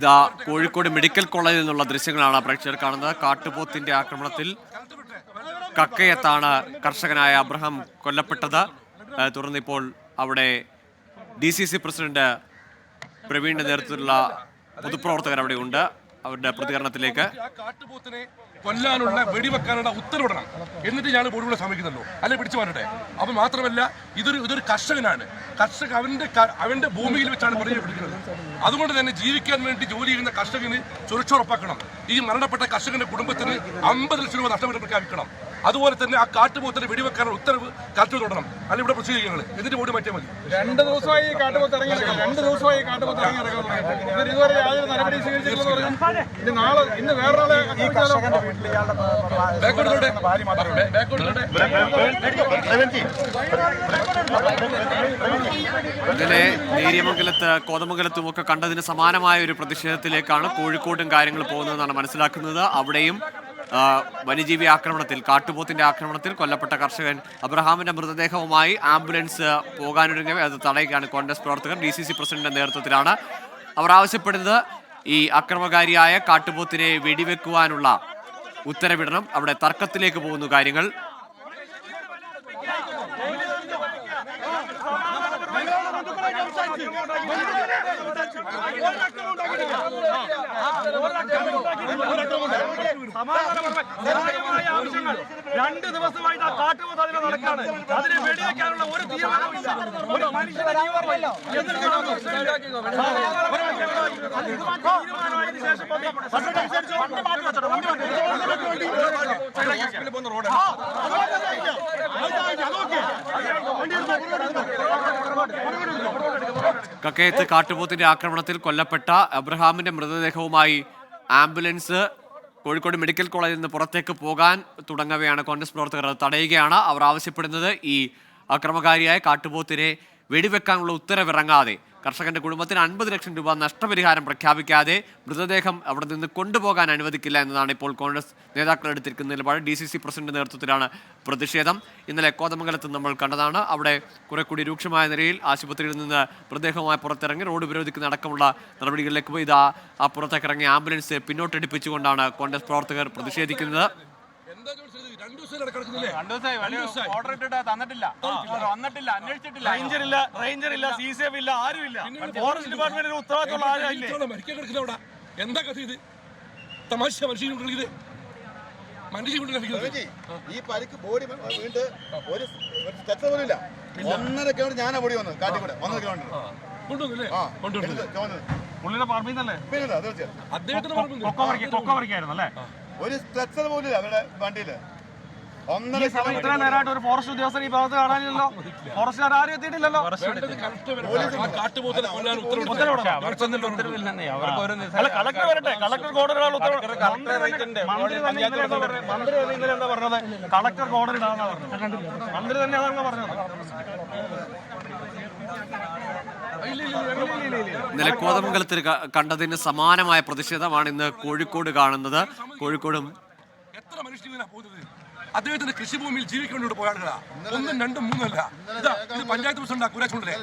ഇതാ കോഴിക്കോട് മെഡിക്കൽ കോളേജിൽ നിന്നുള്ള ദൃശ്യങ്ങളാണ് പ്രേക്ഷകർ കാണുന്നത്. കാട്ടുപോത്തിന്റെ ആക്രമണത്തിൽ കക്കയത്താണ് കർഷകനായ അബ്രഹാം കൊല്ലപ്പെട്ടത്. തുടർന്ന് ഇപ്പോൾ അവിടെ DCC പ്രസിഡന്റ് പ്രവീണിന്റെ നേതൃത്വത്തിലുള്ള പൊതുപ്രവർത്തകർ അവിടെ ഉണ്ട്. അവരുടെ പ്രതികരണത്തിലേക്ക്. കാട്ടുപോത്തിനെ കൊല്ലാനുള്ള വെടിവെക്കാനുള്ള ഉത്തരവിടണം എന്നിട്ട് ഞാൻ ബോർഡുകളെ ശ്രമിക്കുന്നല്ലോ, അല്ലെ പിടിച്ചു മാറ്റട്ടെ. അപ്പൊ മാത്രമല്ല ഇതൊരു കർഷകനാണ്. കർഷക അവന്റെ ഭൂമിയിൽ വെച്ചാണ് പിടിക്കുന്നത്. അതുകൊണ്ട് തന്നെ ജീവിക്കാൻ വേണ്ടി ജോലി ചെയ്യുന്ന കർഷകന് സുരക്ഷ ഉറപ്പാക്കണം. ഈ മരണപ്പെട്ട കർഷകന്റെ കുടുംബത്തിന് 50 ലക്ഷം രൂപ നഷ്ടപരിഹാരം പ്രഖ്യാപിക്കണം. അതുപോലെ തന്നെ ആ കാട്ടുപോത്തിനെ വെടിവെക്കാനുള്ള ഉത്തരവ് കലക്ടർ തുടരണം, അല്ലെങ്കിൽ ഇവിടെ പ്രൊസീഡ് ചെയ്യുന്നത്. എന്നിട്ട് ബോർഡ് മാറ്റിയാൽ മതി. 2 ദിവസമായി കാട്ടുപോത്ത് ഇറങ്ങി ഇതുവരെ യാതൊരു നടപടി സ്വീകരിച്ചിട്ടില്ലെന്ന് ഇനി നാളെ ഇന്ന് വേറൊരാളെ ഇന്നലെ നേര്യമംഗലത്ത് കോതമംഗലത്തും ഒക്കെ കണ്ടതിന് സമാനമായ ഒരു പ്രതിഷേധത്തിലേക്കാണ് കോഴിക്കോടും കാര്യങ്ങൾ പോകുന്നതെന്നാണ് മനസ്സിലാക്കുന്നത്. അവിടെയും വന്യജീവി ആക്രമണത്തിൽ, കാട്ടുപോത്തിന്റെ ആക്രമണത്തിൽ കൊല്ലപ്പെട്ട കർഷകൻ അബ്രഹാമിന്റെ മൃതദേഹവുമായി ആംബുലൻസ് പോകാനൊരുങ്ങവേ അത് തടയുകയാണ് കോൺഗ്രസ് പ്രവർത്തകർ. DCC പ്രസിഡന്റിന്റെ നേതൃത്വത്തിലാണ് അവർ ആവശ്യപ്പെടുന്നത് ഈ അക്രമകാരിയായ കാട്ടുപോത്തിനെ വെടിവെക്കുവാനുള്ള ഉത്തരവിടണം. അവിടെ തർക്കത്തിലേക്ക് പോകുന്നു കാര്യങ്ങൾ. ആവശ്യങ്ങൾ 2 ദിവസമായിട്ട് ആ കാട്ടുപോത്ത് അതിനെ നടക്കാണ്. അതിനെ വെടിവെക്കാനുള്ള ഒരു തീരുമാനമില്ല, ഒരു മനുഷ്യന്റെ ജീവനില്ല. കക്കയത്ത് കാട്ടുപോത്തിന്റെ ആക്രമണത്തിൽ കൊല്ലപ്പെട്ട അബ്രഹാമിന്റെ മൃതദേഹവുമായി ആംബുലൻസ് കോഴിക്കോട് മെഡിക്കൽ കോളേജിൽ നിന്ന് പുറത്തേക്ക് പോകാൻ തുടങ്ങവെയാണ് കോൺഗ്രസ് പ്രവർത്തകർ തടയുകയാണ്. അവർ ആവശ്യപ്പെടുന്നത് ഈ അക്രമകാരിയായ കാട്ടുപോത്തിനെ വെടിവെക്കാനുള്ള ഉത്തരവിറങ്ങാതെ, കർഷകന്റെ കുടുംബത്തിന് 50 ലക്ഷം രൂപ നഷ്ടപരിഹാരം പ്രഖ്യാപിക്കാതെ മൃതദേഹം അവിടെ നിന്ന് കൊണ്ടുപോകാൻ അനുവദിക്കില്ല എന്നതാണ് ഇപ്പോൾ കോൺഗ്രസ് നേതാക്കൾ എടുത്തിരിക്കുന്ന നിലപാട്. DCC പ്രസിഡന്റ് നേതൃത്വത്തിലാണ് പ്രതിഷേധം. ഇന്നലെ കോതമംഗലത്ത് നമ്മൾ കണ്ടതാണ്. അവിടെ കുറെ കൂടി രൂക്ഷമായ നിലയിൽ ആശുപത്രിയിൽ നിന്ന് മൃതദേഹവുമായി പുറത്തിറങ്ങി റോഡ് ഉപരോധിക്കുന്ന അടക്കമുള്ള നടപടികളിലേക്ക് പോയി. ഇതാ ആ പുറത്തേക്കിറങ്ങിയ ആംബുലൻസ് പിന്നോട്ടടിപ്പിച്ചുകൊണ്ടാണ് കോൺഗ്രസ് പ്രവർത്തകർ പ്രതിഷേധിക്കുന്നത്. എന്താ കഥ ഇത്? തമാശ മനുഷ്യൻ ഈ പരിക്ക് ബോഡി വീണ്ട് ഒരു സ്റ്റെപ്പ് പോലും ഇല്ല. 1.5 കിലോമീറ്റർ ഞാനാ ബോഡി വന്നത് കാട്ടിക്കൂടെ 1.5 കിലോമീറ്റർ ഒരു സ്ട്രെച്ചർ പോലും ഇല്ല അവരുടെ വണ്ടിയില്. ഇത്രയും നേരമായിട്ട് ഒരു ഫോറസ്റ്റ് ഉദ്യോഗസ്ഥൻ ഈ ഭാഗത്ത് കാണാനില്ലല്ലോ. ഫോറസ്റ്റുകാർ ആരും എത്തിയിട്ടില്ലല്ലോ. കളക്ടർ വരട്ടെ, കളക്ടർ കോടതിയിടാൻ ഉത്തരവ്. മന്ത്രി ഇന്നലെ എന്താ പറഞ്ഞത്? കളക്ടർ കോടതിയിടാന്നാ പറഞ്ഞത്. മന്ത്രി തന്നെ അതാണ് പറഞ്ഞത്. ഇന്നലെ കോതമംഗലത്തിൽ കണ്ടതിന് സമാനമായ പ്രതിഷേധമാണ് ഇന്ന് കോഴിക്കോട് കാണുന്നത്. കോഴിക്കോടും എത്ര മനുഷ്യനാ പോകുന്നത്? അദ്ദേഹത്തിന്റെ കൃഷിഭൂമിയിൽ ജീവിക്കേണ്ടി പോയ ആളുകളാ. 1, 2, 3 അല്ല. ഇത് പഞ്ചായത്ത് പ്രസിഡന്റ് കുരാച്ചുണ്ടേ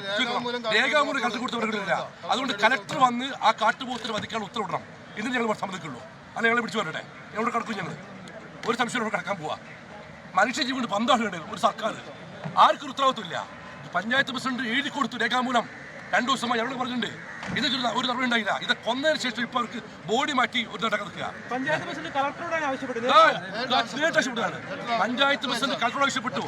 രേഖാമൂലം കലക്ടർ കൊടുത്തവരില്ല. അതുകൊണ്ട് കലക്ടർ വന്ന് ആ കാട്ടുപോത്തിന് വധിക്കാനുള്ള ഉത്തരവിടണം. ഇതിന് ഞങ്ങൾ സമ്മതിക്കുള്ളൂ. അല്ല ഞങ്ങളെ പിടിച്ചു വരട്ടെ, ഞങ്ങളോട് കിടക്കും. ഞങ്ങൾ ഒരു സംശയം കിടക്കാൻ പോവാ. മനുഷ്യ ജീവൻ പന്താണ് ഒരു സർക്കാർ. ആർക്കൊരു ഉത്തരവാദിത്വമില്ല. പഞ്ചായത്ത് പ്രസിഡന്റ് എഴുതി കൊടുത്തു രേഖാമൂലം. 2 ദിവസമായി ഞങ്ങൾ പറഞ്ഞിട്ടുണ്ട്. ഇത് ഒരു നടപടി ഉണ്ടായില്ല. ഇത് കൊന്നതിന് ശേഷം ഇപ്പൊ അവർക്ക് ബോഡി മാറ്റി ഒരു നടക്കുക. പഞ്ചായത്ത് പ്രസിഡന്റ് കളക്ടറോട് ആവശ്യപ്പെട്ടു. ആവശ്യപ്പെട്ടു.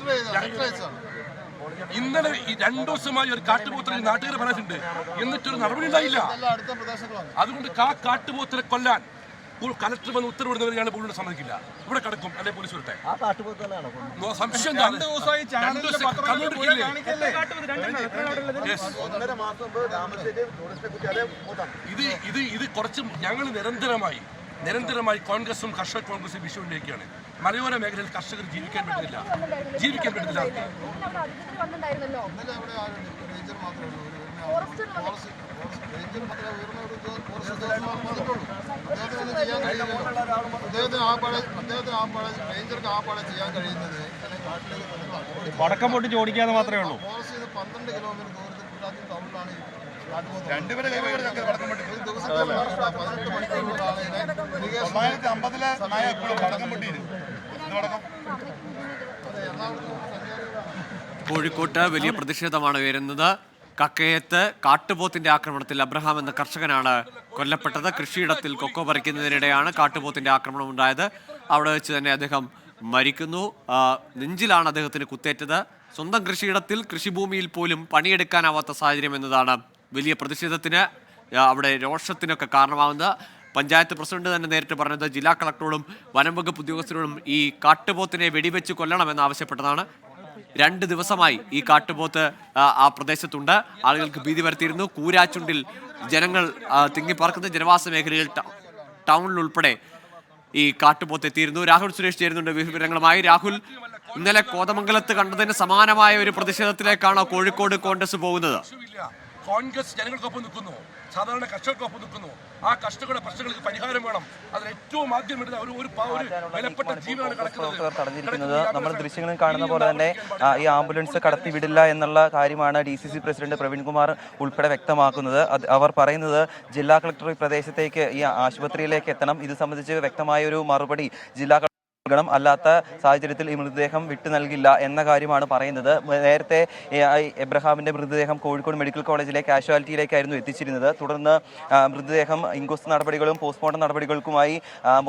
ഇന്നലെ ഈ 2 ദിവസമായി ഒരു കാട്ടുപോത്തിനെ നാട്ടുകാരെ പറഞ്ഞിട്ടുണ്ട്. എന്നിട്ടൊരു നടപടി ഉണ്ടായില്ല. അതുകൊണ്ട് കാട്ടുപോത്തിനെ കൊല്ലാൻ കലക്ടർ വന്ന് ഉത്തരവിടുന്നവർ ഞാൻ ബോർഡിനെ സമ്മതിക്കില്ല. ഇവിടെ കിടക്കും, അല്ലെ പോലീസ് വരട്ടെ. സംശയം ഇത് കുറച്ച് ഞങ്ങൾ നിരന്തരമായി കോൺഗ്രസും കർഷക കോൺഗ്രസും വിഷയങ്ങളിലേക്കാണ്. മലയോര മേഖലയിൽ കർഷകർ ജീവിക്കാൻ പറ്റുന്നില്ല. പടക്കം പൊട്ടിച്ച് ഓടിക്കാതെ മാത്രമേ ഉള്ളൂ. 12 കിലോമീറ്റർ ദൂരത്തിൽ ടൗണിലാണ് രണ്ടുപേരെ കൈവഴിയുടെ വടക്കം പൊട്ടി 950 നായ എപ്പോഴും വടക്കം പൊട്ടിയിരുന്നു. കോഴിക്കോട്ട് വലിയ പ്രതിഷേധമാണ് ഉയരുന്നത്. കക്കയത്ത് കാട്ടുപോത്തിന്റെ ആക്രമണത്തിൽ അബ്രഹാം എന്ന കർഷകനാണ് കൊല്ലപ്പെട്ടത്. കൃഷിയിടത്തിൽ കൊക്കോ പറിക്കുന്നതിനിടെയാണ് കാട്ടുപോത്തിന്റെ ആക്രമണം ഉണ്ടായത്. അവിടെ വെച്ച് തന്നെ അദ്ദേഹം മരിക്കുന്നു. നെഞ്ചിലാണ് അദ്ദേഹത്തിന് കുത്തേറ്റത്. സ്വന്തം കൃഷിയിടത്തിൽ കൃഷിഭൂമിയിൽ പോലും പണിയെടുക്കാനാവാത്ത സാഹചര്യം എന്നതാണ് വലിയ പ്രതിഷേധത്തിന്, അവിടെ രോഷത്തിനൊക്കെ കാരണമാകുന്നത്. പഞ്ചായത്ത് പ്രസിഡന്റ് തന്നെ നേരിട്ട് പറഞ്ഞത് ജില്ലാ കളക്ടറോടും വനം വകുപ്പ് ഉദ്യോഗസ്ഥരോടും ഈ കാട്ടുപോത്തിനെ വെടിവെച്ച് കൊല്ലണമെന്ന് ആവശ്യപ്പെട്ടതാണ്. 2 ദിവസമായി ഈ കാട്ടുപോത്ത് ആ പ്രദേശത്തുണ്ട്. ആളുകൾക്ക് ഭീതി വരുത്തിയിരുന്നു. കൂരാച്ചുണ്ടിൽ ജനങ്ങൾ തിങ്ങിപ്പാർക്കുന്ന ജനവാസ മേഖലയിൽ ടൗണിൽ ഉൾപ്പെടെ ഈ കാട്ടുപോത്ത് എത്തിയിരുന്നു. രാഹുൽ സുരേഷ് ചേരുന്നുണ്ട് വിവരങ്ങളുമായി. രാഹുൽ, ഇന്നലെ കോതമംഗലത്ത് കണ്ടതിന് സമാനമായ ഒരു പ്രതിഷേധത്തിലേക്കാണോ കോഴിക്കോട് കോൺഗ്രസ് പോകുന്നത്? കോൺഗ്രസ് ജനങ്ങൾക്കൊപ്പം നിൽക്കുന്നു, സാധാരണ കർഷകർക്കൊപ്പം നിൽക്കുന്നു. ആ കർഷകരുടെ പ്രശ്നങ്ങൾക്ക് പരിഹാരം വേണം. അതിൽ ഏറ്റവും ആദ്യം വരുന്ന ഒരു വിലപ്പെട്ട ജീവനാണ് തടഞ്ഞിരിക്കുന്നത്. നമ്മൾ ദൃശ്യങ്ങളിൽ കാണുന്ന പോലെ തന്നെ ഈ ആംബുലൻസ് കടത്തിവിടില്ല എന്നുള്ള കാര്യമാണ് DCC പ്രസിഡന്റ് പ്രവീൺ കുമാർ ഉൾപ്പെടെ വ്യക്തമാക്കുന്നത്. അവർ പറയുന്നത് ജില്ലാ കളക്ടർ ഈ പ്രദേശത്തേക്ക് ഈ ആശുപത്രിയിലേക്ക് എത്തണം. ഇത് സംബന്ധിച്ച് വ്യക്തമായ ഒരു മറുപടി ജില്ലാ അല്ലാത്ത സാഹചര്യത്തിൽ ഈ മൃതദേഹം വിട്ടു നൽകില്ല എന്ന കാര്യമാണ് പറയുന്നത്. നേരത്തെ എബ്രഹാമിന്റെ മൃതദേഹം കോഴിക്കോട് മെഡിക്കൽ കോളേജിലെ കാഷ്വാലിറ്റിയിലേക്കായിരുന്നു എത്തിച്ചിരുന്നത്. തുടർന്ന് മൃതദേഹം ഇൻക്വസ്റ്റ് നടപടികളും പോസ്റ്റ്മോർട്ടം നടപടികൾക്കുമായി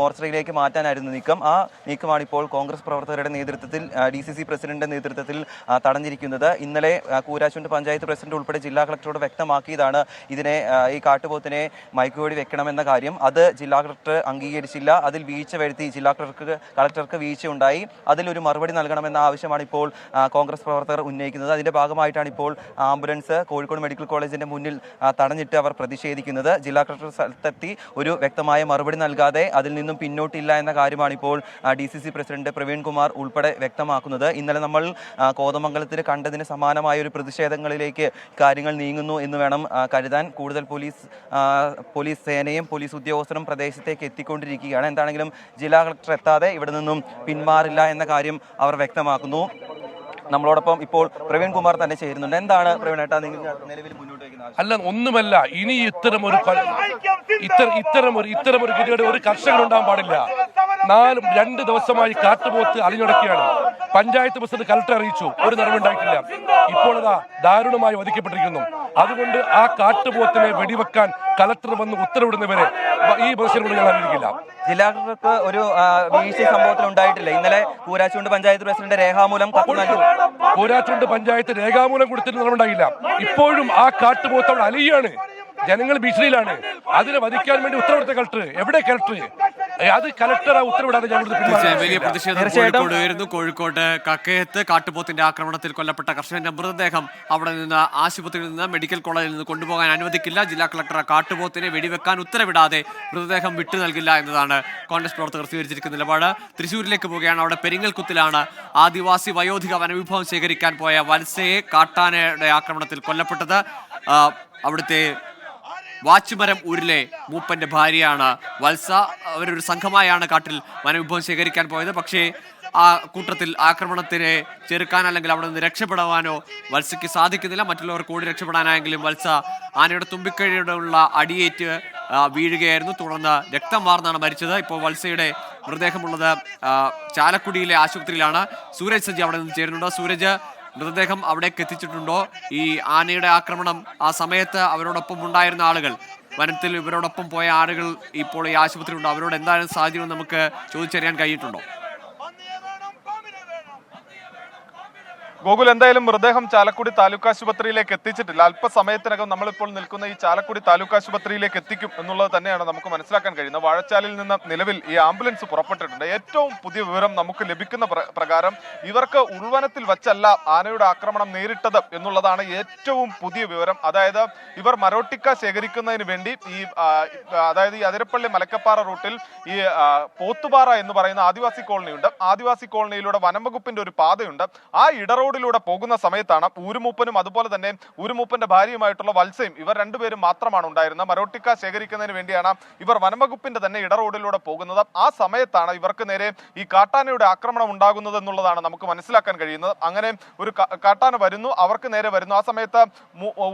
മോർച്ചറിയിലേക്ക് മാറ്റാനായിരുന്നു നീക്കം. ആ നീക്കമാണ് ഇപ്പോൾ കോൺഗ്രസ് പ്രവർത്തകരുടെ നേതൃത്വത്തിൽ DCC പ്രസിഡന്റിന്റെ നേതൃത്വത്തിൽ തടഞ്ഞിരിക്കുന്നത്. ഇന്നലെ കൂരാച്ചുണ്ട് പഞ്ചായത്ത് പ്രസിഡന്റ് ഉൾപ്പെടെ ജില്ലാ കളക്ടറോട് വ്യക്തമാക്കിയതാണ് ഇതിനെ ഈ കാട്ടുപോത്തിനെ മയക്കുവെടി വെക്കണമെന്ന കാര്യം. അത് ജില്ലാ കളക്ടർ അംഗീകരിച്ചില്ല. അതിൽ വീഴ്ച വരുത്തി കളക്ടർക്ക് വീഴ്ചയുണ്ടായി. അതിലൊരു മറുപടി നൽകണമെന്ന ആവശ്യമാണ് ഇപ്പോൾ കോൺഗ്രസ് പ്രവർത്തകർ ഉന്നയിക്കുന്നത്. അതിന്റെ ഭാഗമായിട്ടാണ് ഇപ്പോൾ ആംബുലൻസ് കോഴിക്കോട് മെഡിക്കൽ കോളേജിന്റെ മുന്നിൽ തടഞ്ഞിട്ട് അവർ പ്രതിഷേധിക്കുന്നത്. ജില്ലാ കളക്ടർ സ്ഥലത്തെത്തി ഒരു വ്യക്തമായ മറുപടി നൽകാതെ അതിൽ നിന്നും പിന്നോട്ടില്ല എന്ന കാര്യമാണ് ഇപ്പോൾ DCC പ്രസിഡന്റ് പ്രവീൺ കുമാർ ഉൾപ്പെടെ വ്യക്തമാക്കുന്നത്. ഇന്നലെ നമ്മൾ കോതമംഗലത്തിൽ കണ്ടതിന് സമാനമായ ഒരു പ്രതിഷേധങ്ങളിലേക്ക് കാര്യങ്ങൾ നീങ്ങുന്നു എന്ന് വേണം കരുതാൻ. കൂടുതൽ പോലീസ് സേനയും പോലീസ് ഉദ്യോഗസ്ഥരും പ്രദേശത്തേക്ക് എത്തിക്കൊണ്ടിരിക്കുകയാണ്. എന്താണെങ്കിലും ജില്ലാ കളക്ടർ എത്താതെ ഇവിടെ നിന്നും പിന്മാറില്ല എന്ന കാര്യം അവർ വ്യക്തമാക്കുന്നു. നമ്മളോടൊപ്പം ഇപ്പോൾ പ്രവീൺ കുമാർ തന്നെ ചേരുന്നുണ്ട്. എന്താണ് പ്രവീണേട്ടാ നിങ്ങൾ നിലവിൽ മുന്നോട്ട് വയ്ക്കുന്നത്? അല്ല, ഒന്നുമല്ല. ഇനി ഇത്തരം ഒരു ഗതികേട് ഒരു കർഷകൻ ഉണ്ടാകാൻ പാടില്ല. 2 ദിവസമായി കാട്ടുപോത്ത് അലിഞ്ഞടക്കുകയാണ്. പഞ്ചായത്ത് പ്രസിഡന്റ് കലക്ടറെ അറിയിച്ചു, ഒരു നടപടിയുണ്ടായിട്ടില്ല. ഇപ്പോൾ അതാ ദാരുണമായി വധിക്കപ്പെട്ടിരിക്കുന്നു. അതുകൊണ്ട് ആ കാട്ടുപോത്തിനെ വെടിവെക്കാൻ കലക്ടർ വന്ന് ഉത്തരവിടുന്നവരെ ഈ പ്രശ്നം ഞങ്ങൾ അനുവദിക്കില്ല. ജില്ലാ കളക്ടർക്ക് ഒരു വീഴ്ച സംഭവത്തിൽ ഉണ്ടായിട്ടില്ല. ഇന്നലെ കൂരാച്ചുണ്ട് പഞ്ചായത്ത് പ്രസിഡന്റ് രേഖാമൂലം കൂരാച്ചുണ്ട് പഞ്ചായത്ത് രേഖാമൂലം കൊടുത്തിട്ട് നടപടിയില്ല. ഇപ്പോഴും ആ കാട്ടുപോത്ത് അവിടെ അലിയാണ്. ജനങ്ങൾ ഭീഷണിയിലാണ്. അതിനെ വധിക്കാൻ വേണ്ടി ഉത്തരവിടുത്ത കലക്ടർ എവിടെ? കലക്ടർ അത് കലക്ടറെ ഉത്തരവിടാതെ വലിയ പ്രതിഷേധം കോഴിക്കോട് കക്കയത്ത് കാട്ടുപോത്തിന്റെ ആക്രമണത്തിൽ കൊല്ലപ്പെട്ട കർഷകന്റെ മൃതദേഹം അവിടെ നിന്ന് ആശുപത്രിയിൽ നിന്ന് മെഡിക്കൽ കോളേജിൽ നിന്ന് കൊണ്ടുപോകാൻ അനുവദിക്കില്ല. ജില്ലാ കളക്ടർ കാട്ടുപോത്തിനെ വെടിവെക്കാൻ ഉത്തരവിടാതെ മൃതദേഹം വിട്ടു നൽകില്ല എന്നതാണ് കോൺഗ്രസ് പ്രവർത്തകർ സ്വീകരിച്ചിരിക്കുന്ന നിലപാട്. തൃശ്ശൂരിലേക്ക് പോവുകയാണ്. അവിടെ പെരിങ്ങൽകുത്തിലാണ് ആദിവാസി വയോധിക വനവിഭവം ശേഖരിക്കാൻ പോയ വത്സയെ കാട്ടാനയുടെ ആക്രമണത്തിൽ കൊല്ലപ്പെട്ടത്. അവിടുത്തെ വാച്ചുമരം ഊരിലെ മൂപ്പന്റെ ഭാര്യയാണ് വത്സ. അവരൊരു സംഘമായാണ് കാട്ടിൽ വനവിഭവം ശേഖരിക്കാൻ പോയത്. പക്ഷേ ആ കൂട്ടത്തിൽ ആക്രമണത്തിനെ ചെറുക്കാൻ അല്ലെങ്കിൽ അവിടെ നിന്ന് രക്ഷപ്പെടാനോ വത്സയ്ക്ക് സാധിക്കുന്നില്ല. മറ്റുള്ളവർ കൂടി രക്ഷപ്പെടാനായെങ്കിലും വത്സ ആനയുടെ തുമ്പിക്കൈയോടുള്ള അടിയേറ്റ് വീഴുകയായിരുന്നു. തുടർന്ന് രക്തം വാർന്നാണ് മരിച്ചത്. ഇപ്പോൾ വത്സയുടെ മൃതദേഹമുള്ളത് ചാലക്കുടിയിലെ ആശുപത്രിയിലാണ്. സൂരജ് സജ്ജി അവിടെ നിന്ന് ചേരുന്നുണ്ട്. സൂരജ്, മൃതദേഹം അവിടേക്ക് എത്തിച്ചിട്ടുണ്ടോ? ഈ ആനയുടെ ആക്രമണം ആ സമയത്ത് അവരോടൊപ്പം ഉണ്ടായിരുന്ന ആളുകൾ, വനത്തിൽ ഇവരോടൊപ്പം പോയ ആളുകൾ ഇപ്പോൾ ഈ ആശുപത്രിയിലുണ്ടോ? അവരോട് എന്താണ് സാഹചര്യം നമുക്ക് ചോദിച്ചറിയാൻ കഴിഞ്ഞിട്ടുണ്ടോ? ഗോകുൽ, എന്തായാലും മൃതദേഹം ചാലക്കുടി താലൂക്ക് ആശുപത്രിയിലേക്ക് എത്തിച്ചിട്ടില്ല. അല്പസമയത്തിനകം നമ്മളിപ്പോൾ നിൽക്കുന്ന ഈ ചാലക്കുടി താലൂക്ക് ആശുപത്രിയിലേക്ക് എത്തിക്കും എന്നുള്ളത് തന്നെയാണ് നമുക്ക് മനസ്സിലാക്കാൻ കഴിയുന്നത്. വാഴച്ചാലിൽ നിന്ന് നിലവിൽ ഈ ആംബുലൻസ് പുറപ്പെട്ടിട്ടുണ്ട്. ഏറ്റവും പുതിയ വിവരം നമുക്ക് ലഭിക്കുന്ന പ്രകാരം ഇവർക്ക് ഉൾവനത്തിൽ വച്ചല്ല ആനയുടെ ആക്രമണം നേരിട്ടത് എന്നുള്ളതാണ് ഏറ്റവും പുതിയ വിവരം. അതായത് ഇവർ മരോട്ടിക്ക ശേഖരിക്കുന്നതിന് വേണ്ടി അതായത് ഈ അതിരപ്പള്ളി മലക്കപ്പാറ റൂട്ടിൽ ഈ പോത്തുപാറ എന്ന് പറയുന്ന ആദിവാസി കോളനിയുണ്ട്. ആദിവാസി കോളനിയിലൂടെ വനം വകുപ്പിന്റെ ഒരു പാതയുണ്ട്. ആ ഇടറോഡ് റോഡിലൂടെ പോകുന്ന സമയത്താണ് ഊരുമൂപ്പനും അതുപോലെ തന്നെ ഊരുമൂപ്പന്റെ ഭാര്യയുമായിട്ടുള്ള വത്സയും ഇവർ രണ്ടുപേരും മാത്രമാണ് ഉണ്ടായിരുന്നത്. മരോട്ടിക്ക ശേഖരിക്കുന്നതിന് വേണ്ടിയാണ് ഇവർ വനംവകുപ്പിന്റെ തന്നെ ഇടറോഡിലൂടെ പോകുന്നത്. ആ സമയത്താണ് ഇവർക്ക് നേരെ ഈ കാട്ടാനയുടെ ആക്രമണം ഉണ്ടാകുന്നത് എന്നുള്ളതാണ് നമുക്ക് മനസ്സിലാക്കാൻ കഴിയുന്നത്. അങ്ങനെ ഒരു കാട്ടാന വരുന്നു, അവർക്ക് നേരെ വരുന്നു. ആ സമയത്ത്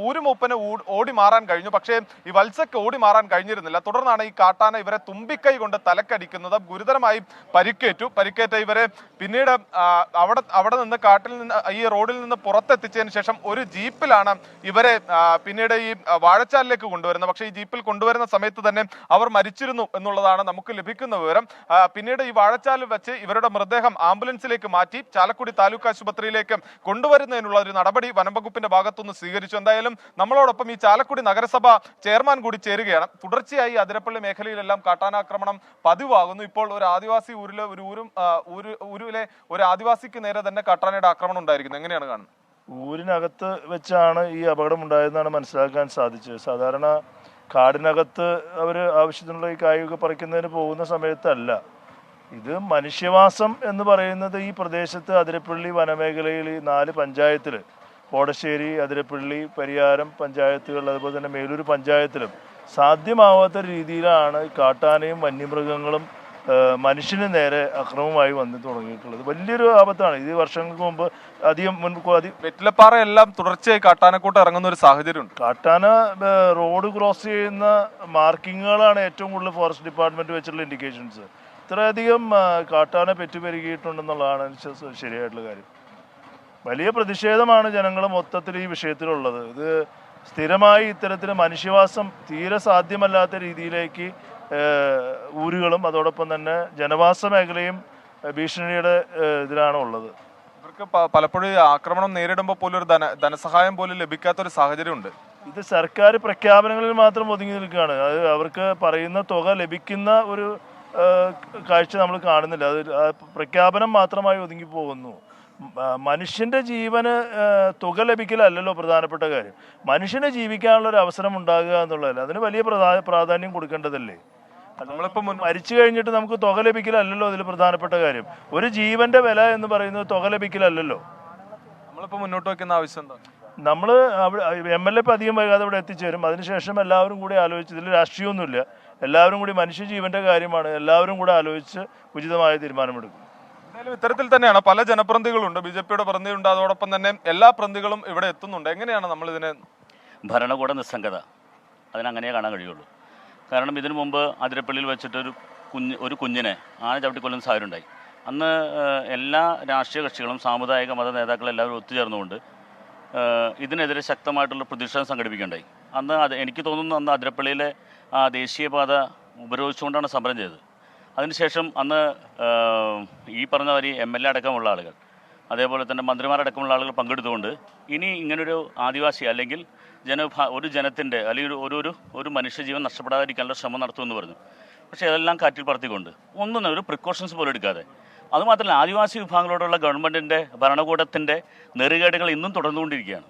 ഊരുമൂപ്പന് ഓടി മാറാൻ കഴിഞ്ഞു, പക്ഷേ ഈ വത്സയ്ക്ക് ഓടി മാറാൻ കഴിഞ്ഞിരുന്നില്ല. തുടർന്നാണ് ഈ കാട്ടാന ഇവരെ തുമ്പിക്കൈ കൊണ്ട് തലക്കടിക്കുന്നത്. ഗുരുതരമായി പരിക്കേറ്റ ഇവരെ പിന്നീട് അവിടെ നിന്ന് കാട്ടിൽ നിന്ന് ഈ റോഡിൽ നിന്ന് പുറത്തെത്തിച്ചതിന് ശേഷം ഒരു ജീപ്പിലാണ് ഇവരെ പിന്നീട് ഈ വാഴച്ചാലിലേക്ക് കൊണ്ടുവരുന്നത്. പക്ഷേ ഈ ജീപ്പിൽ കൊണ്ടുവരുന്ന സമയത്ത് തന്നെ അവർ മരിച്ചിരുന്നു എന്നുള്ളതാണ് നമുക്ക് ലഭിക്കുന്ന വിവരം. പിന്നീട് ഈ വാഴച്ചാലിൽ വെച്ച് ഇവരുടെ മൃതദേഹം ആംബുലൻസിലേക്ക് മാറ്റി ചാലക്കുടി താലൂക്ക് ആശുപത്രിയിലേക്ക് കൊണ്ടുവരുന്നതിനുള്ള ഒരു നടപടി വനംവകുപ്പിന്റെ ഭാഗത്തുനിന്ന് സ്വീകരിച്ചു. എന്തായാലും നമ്മളോടൊപ്പം ഈ ചാലക്കുടി നഗരസഭ ചെയർമാൻ കൂടി ചേരുകയാണ്. തുടർച്ചയായി അതിരപ്പള്ളി മേഖലയിലെല്ലാം കാട്ടാനാക്രമണം പതിവാകുന്നു. ഇപ്പോൾ ഒരു ആദിവാസി ഊരിലെ ഒരു ആദിവാസിക്ക് നേരെ തന്നെ കാട്ടാനയുടെ ആക്രമണം ഉണ്ടായിരിക്കുന്നു. എങ്ങനെയാണ് കാണുന്നത്? ഊരിനകത്ത് വെച്ചാണ് ഈ അപകടം ഉണ്ടായതെന്നാണ് മനസ്സിലാക്കാൻ സാധിച്ചത്. സാധാരണ കാടിനകത്ത് അവർ ആവശ്യത്തിനുള്ള ഈ കായൊക്കെ പറിക്കുന്നതിന് പോകുന്ന സമയത്തല്ല. ഇത് മനുഷ്യവാസം എന്ന് പറയുന്നത് ഈ പ്രദേശത്ത് അതിരപ്പള്ളി വനമേഖലയിൽ 4 പഞ്ചായത്തിൽ കോടശ്ശേരി, അതിരപ്പള്ളി, പരിയാരം പഞ്ചായത്തുകൾ, അതുപോലെ തന്നെ മേലൂർ പഞ്ചായത്തിലും സാധ്യമാവാത്ത രീതിയിലാണ് കാട്ടാനയും വന്യമൃഗങ്ങളും മനുഷ്യന് നേരെ അക്രമമായി വന്നു തുടങ്ങിയിട്ടുള്ളത്. വലിയൊരു ആപത്താണ്. ഇത് വർഷങ്ങൾക്ക് മുമ്പ് വെറ്റിലപ്പാറ എല്ലാം തുടർച്ചയായി കാട്ടാനക്കൂട്ട് ഇറങ്ങുന്ന ഒരു സാഹചര്യമുണ്ട്. കാട്ടാന റോഡ് ക്രോസ് ചെയ്യുന്ന മാർക്കിങ്ങുകളാണ് ഏറ്റവും കൂടുതൽ ഫോറസ്റ്റ് ഡിപ്പാർട്ട്മെന്റ് വെച്ചിട്ടുള്ള ഇൻഡിക്കേഷൻസ്. ഇത്രയധികം കാട്ടാന പെറ്റുപെരുകിയിട്ടുണ്ടെന്നുള്ളതാണ് ശരിയായിട്ടുള്ള കാര്യം. വലിയ പ്രതിഷേധമാണ് ജനങ്ങൾ മൊത്തത്തിൽ ഈ വിഷയത്തിലുള്ളത്. ഇത് സ്ഥിരമായി ഇത്തരത്തിൽ മനുഷ്യവാസം തീരെ സാധ്യമല്ലാത്ത രീതിയിലേക്ക് ഊരുകളും അതോടൊപ്പം തന്നെ ജനവാസ മേഖലയും ഭീഷണിയുടെ ഇതിലാണ് ഉള്ളത്. ഇവർക്ക് പലപ്പോഴും ആക്രമണം നേരിടുമ്പോൾ പോലും ഒരു ധനസഹായം പോലും ലഭിക്കാത്തൊരു സാഹചര്യമുണ്ട്. ഇത് സർക്കാർ പ്രഖ്യാപനങ്ങളിൽ മാത്രം ഒതുങ്ങി നിൽക്കുകയാണ്. അത് അവർക്ക് പറയുന്ന തുക ലഭിക്കുന്ന ഒരു കാഴ്ച നമ്മൾ കാണുന്നില്ല. അത് പ്രഖ്യാപനം മാത്രമായി ഒതുങ്ങി പോകുന്നു. മനുഷ്യന്റെ ജീവന് തുക ലഭിക്കലല്ലോ പ്രധാനപ്പെട്ട കാര്യം. മനുഷ്യന് ജീവിക്കാനുള്ള ഒരു അവസരം ഉണ്ടാകുക എന്നുള്ളതല്ല, അതിന് വലിയ പ്രാധാന്യം കൊടുക്കേണ്ടതല്ലേ. നമ്മളിപ്പോൾ മരിച്ചു കഴിഞ്ഞിട്ട് നമുക്ക് തുക ലഭിക്കലല്ലോ അതിൽ പ്രധാനപ്പെട്ട കാര്യം. ഒരു ജീവന്റെ വില എന്ന് പറയുന്നത് തുക ലഭിക്കലല്ലോ. നമ്മളിപ്പോൾ മുന്നോട്ട് വയ്ക്കുന്ന ആവശ്യം എന്താ? നമ്മൾ MLA ഇപ്പം അധികം വൈകാതെ ഇവിടെ എത്തിച്ചേരും. അതിനുശേഷം എല്ലാവരും കൂടി ആലോചിച്ച്, ഇതിൽ രാഷ്ട്രീയമൊന്നുമില്ല, എല്ലാവരും കൂടി മനുഷ്യജീവന്റെ കാര്യമാണ്, എല്ലാവരും കൂടെ ആലോചിച്ച് ഉചിതമായ തീരുമാനമെടുക്കും. ഇത്തരത്തിൽ തന്നെയാണ് പല ജനപ്രതിനിധികളുണ്ട്, BJP-യുടെ പ്രതിനിധിയുണ്ട്, അതോടൊപ്പം തന്നെ എല്ലാ പ്രതിനിധികളും ഇവിടെ എത്തുന്നുണ്ട്. എങ്ങനെയാണ് നമ്മൾ ഇതിനെ? ഭരണകൂട നിസ്സംഗത, അതിനങ്ങനെ കാണാൻ കഴിയുള്ളൂ. കാരണം ഇതിനു മുമ്പ് അതിരപ്പള്ളിയിൽ വെച്ചിട്ട് ഒരു കുഞ്ഞിനെ ആന ചവിട്ടിക്കൊല്ലുന്ന സാഹചര്യം ഉണ്ടായി. അന്ന് എല്ലാ രാഷ്ട്രീയ കക്ഷികളും സാമുദായിക മത നേതാക്കളും എല്ലാവരും ഒത്തുചേർന്നുകൊണ്ട് ഇതിനെതിരെ ശക്തമായിട്ടുള്ള പ്രതിഷേധം സംഘടിപ്പിക്കുകയുണ്ടായി. എനിക്ക് തോന്നുന്നു അന്ന് അതിരപ്പള്ളിയിലെ ദേശീയപാത ഉപരോധിച്ചുകൊണ്ടാണ് സമരം ചെയ്തത്. അതിനുശേഷം അന്ന് ഈ പറഞ്ഞ വരി MLA അടക്കമുള്ള ആളുകൾ, അതേപോലെ തന്നെ മന്ത്രിമാരടക്കമുള്ള ആളുകൾ പങ്കെടുത്തുകൊണ്ട് ഇനി ഇങ്ങനൊരു ആദിവാസി അല്ലെങ്കിൽ ഒരു ജനത്തിൻ്റെ അല്ലെങ്കിൽ ഒരു മനുഷ്യജീവൻ നഷ്ടപ്പെടാതിരിക്കാനുള്ള ശ്രമം നടത്തുമെന്ന് പറഞ്ഞു. പക്ഷേ അതെല്ലാം കാറ്റിൽ പറത്തിക്കൊണ്ട് ഒരു പ്രിക്കോഷൻസ് പോലും എടുക്കാതെ, അതുമാത്രമല്ല ആദിവാസി വിഭാഗങ്ങളോടുള്ള ഗവൺമെൻറ്റിൻ്റെ ഭരണകൂടത്തിൻ്റെ നെറുകേടുകൾ ഇന്നും തുടർന്നുകൊണ്ടിരിക്കുകയാണ്.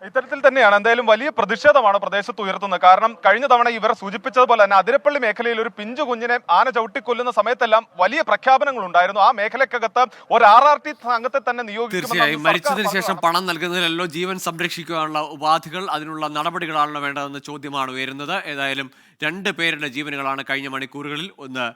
ഇത്തരത്തിൽ തന്നെയാണ് എന്തായാലും വലിയ പ്രതിഷേധമാണ് പ്രദേശത്ത് ഉയർത്തുന്നത്. കാരണം കഴിഞ്ഞ തവണ ഇവർ സൂചിപ്പിച്ചതുപോലെ തന്നെ അതിരപ്പള്ളി മേഖലയിൽ ഒരു പിഞ്ചു കുഞ്ഞിനെ ആന ചവിട്ടിക്കൊല്ലുന്ന സമയത്തെല്ലാം വലിയ പ്രഖ്യാപനങ്ങൾ ഉണ്ടായിരുന്നു. ആ മേഖലക്കകത്ത് ഒരു RRT സംഘത്തെ തന്നെ നിയോഗിക്കും. തീർച്ചയായും മരിച്ചതിന് ശേഷം പണം നൽകുന്നതിലല്ലോ ജീവൻ സംരക്ഷിക്കാനുള്ള ഉപാധികൾ, അതിനുള്ള നടപടികളാണല്ലോ വേണ്ടതെന്ന ചോദ്യമാണ് ഉയരുന്നത്. ഏതായാലും 2 പേരുടെ ജീവനുകളാണ് കഴിഞ്ഞ മണിക്കൂറുകളിൽ. ഒന്ന്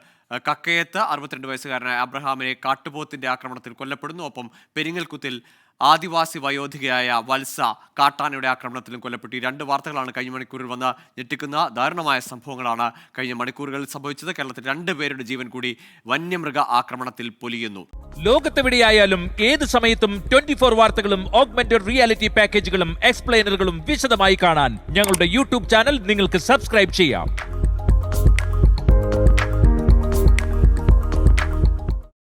കക്കയത്ത് 62 വയസ്സുകാരനായ അബ്രഹാമിനെ കാട്ടുപോത്തിന്റെ ആക്രമണത്തിൽ കൊല്ലപ്പെടുന്നു. ഒപ്പം പെരിങ്ങൽകുത്തിൽ ആദിവാസി വയോധികയായ വത്സ കാട്ടാനയുടെ ആക്രമണത്തിലും കൊല്ലപ്പെട്ടു. ഈ 2 വാർത്തകളാണ് കഴിഞ്ഞ മണിക്കൂറിൽ വന്ന ഞെട്ടിക്കുന്ന ദാരുണമായ സംഭവങ്ങളാണ് കഴിഞ്ഞ മണിക്കൂറുകളിൽ സംഭവിച്ചത്. കേരളത്തിൽ 2 പേരുടെ ജീവൻ കൂടി വന്യമൃഗ ആക്രമണത്തിൽ പൊലിയുന്നു. ലോകത്തെവിടെയായാലും ഏത് സമയത്തും 24 വാർത്തകളും ഓഗ്മെന്റഡ് റിയാലിറ്റി പാക്കേജുകളും എക്സ്പ്ലെയിനറുകളും വിശദമായി കാണാൻ ഞങ്ങളുടെ YouTube ചാനൽ നിങ്ങൾക്ക് സബ്സ്ക്രൈബ് ചെയ്യാം.